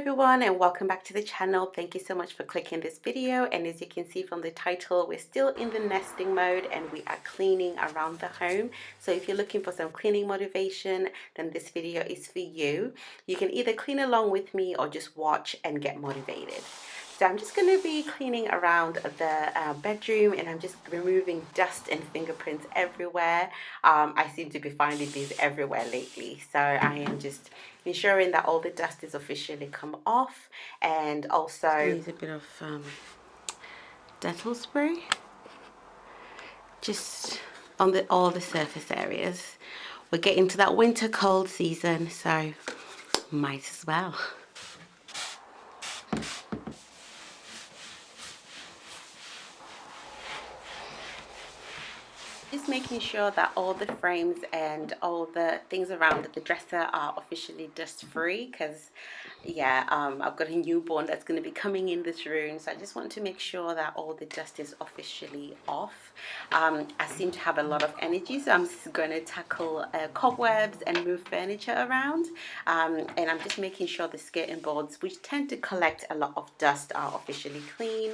everyone, and welcome back to the channel. Thank you so much for clicking this video, and as you can see from the title, we're still in the nesting mode and we are cleaning around the home. So if you're looking for some cleaning motivation, then this video is for you. You can either clean along with me or just watch and get motivated. So I'm just going to be cleaning around the bedroom, and I'm just removing dust and fingerprints everywhere. I seem to be finding these everywhere lately, so I am just ensuring that all the dust is officially come off, and also use a bit of dental spray just on all the surface areas. We're getting to that winter cold season, so might as well. Just making sure that all the frames and all the things around the dresser are officially dust free, because I've got a newborn that's going to be coming in this room, so I just want to make sure that all the dust is officially off. I seem to have a lot of energy, so I'm just going to tackle cobwebs and move furniture around, and I'm just making sure the skirting boards, which tend to collect a lot of dust, are officially clean.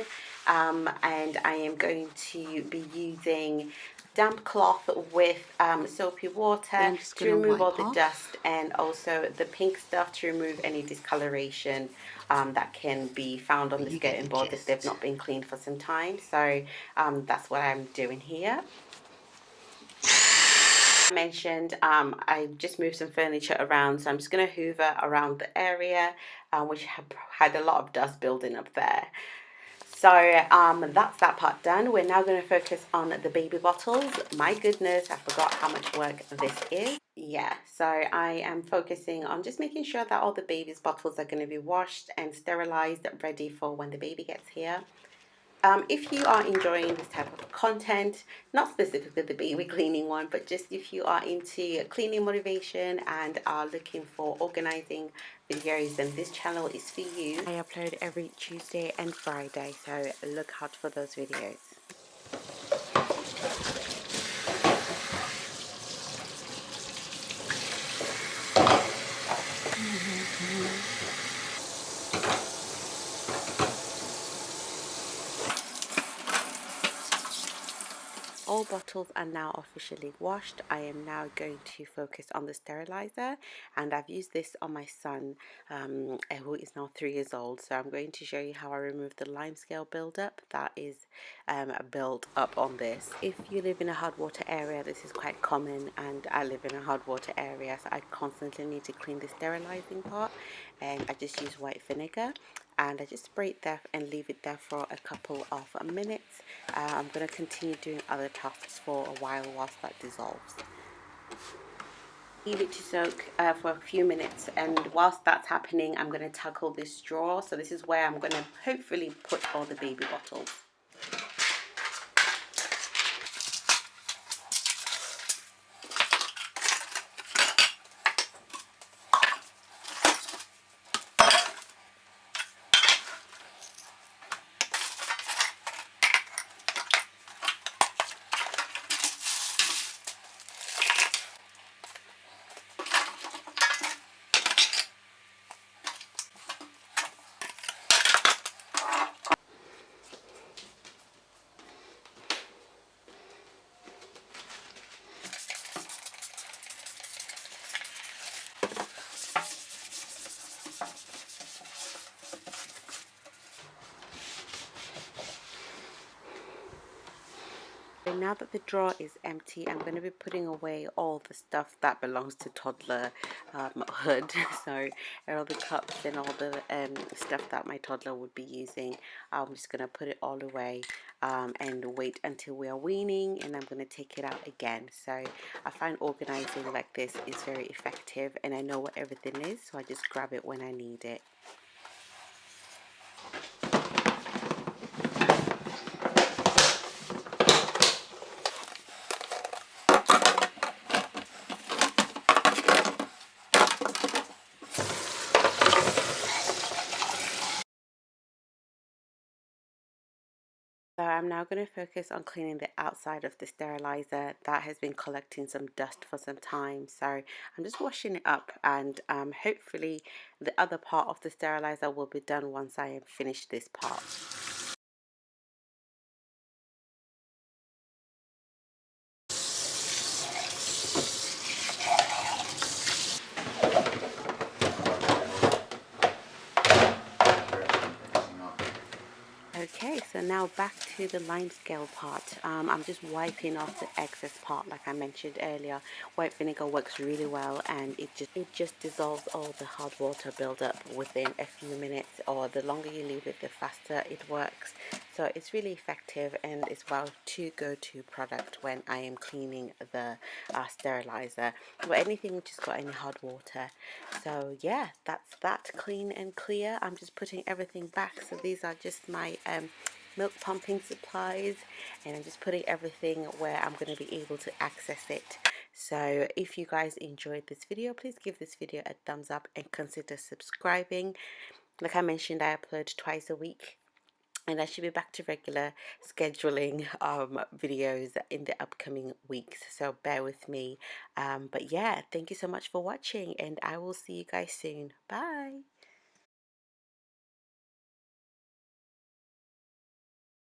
And I am going to be using damp cloth with soapy water to remove all the dust, and also the pink stuff to remove any discoloration that can be found on the skirting board if they've not been cleaned for some time. So that's what I'm doing here. I mentioned I just moved some furniture around, so I'm just going to hoover around the area which had a lot of dust building up there. So that's that part done. We're now going to focus on the baby bottles. My goodness, I forgot how much work this is. Yeah, so I am focusing on just making sure that all the baby's bottles are going to be washed and sterilized, ready for when the baby gets here. If you are enjoying this type of content, not specifically the baby cleaning one, but just if you are into cleaning motivation and are looking for organizing videos, then this channel is for you. I upload every Tuesday and Friday, so look out for those videos. All bottles are now officially washed. I am now going to focus on the sterilizer, and I've used this on my son who is now 3 years old. So I'm going to show you how I remove the limescale buildup that is built up on this. If you live in a hard water area, this is quite common, and I live in a hard water area, so I constantly need to clean the sterilizing part, and I just use white vinegar. And I just spray it there and leave it there for a couple of minutes. I'm going to continue doing other tasks for a while whilst that dissolves. Leave it to soak for a few minutes, and whilst that's happening, I'm going to tackle this drawer. So this is where I'm going to hopefully put all the baby bottles. Now that the drawer is empty, I'm going to be putting away all the stuff that belongs to toddler hood. So all the cups and all the stuff that my toddler would be using, I'm just going to put it all away and wait until we are weaning, and I'm going to take it out again. So I find organizing like this is very effective, and I know what everything is, so I just grab it when I need it. So I'm now going to focus on cleaning the outside of the sterilizer that has been collecting some dust for some time. So I'm just washing it up, and hopefully the other part of the sterilizer will be done once I have finished this part. Okay, so now back to the lime scale part. I'm just wiping off the excess part, like I mentioned earlier. White vinegar works really well, and it just dissolves all the hard water buildup within a few minutes. Or the longer you leave it, the faster it works. So it's really effective, and it's well to go-to product when I am cleaning the sterilizer or anything which has got any hard water. So yeah, that's that, clean and clear. I'm just putting everything back. So these are just my milk pumping supplies, and I'm just putting everything where I'm going to be able to access it. So if you guys enjoyed this video, please give this video a thumbs up and consider subscribing. Like I mentioned, I upload twice a week, and I should be back to regular scheduling videos in the upcoming weeks, so bear with me. But yeah, thank you so much for watching, and I will see you guys soon. Bye.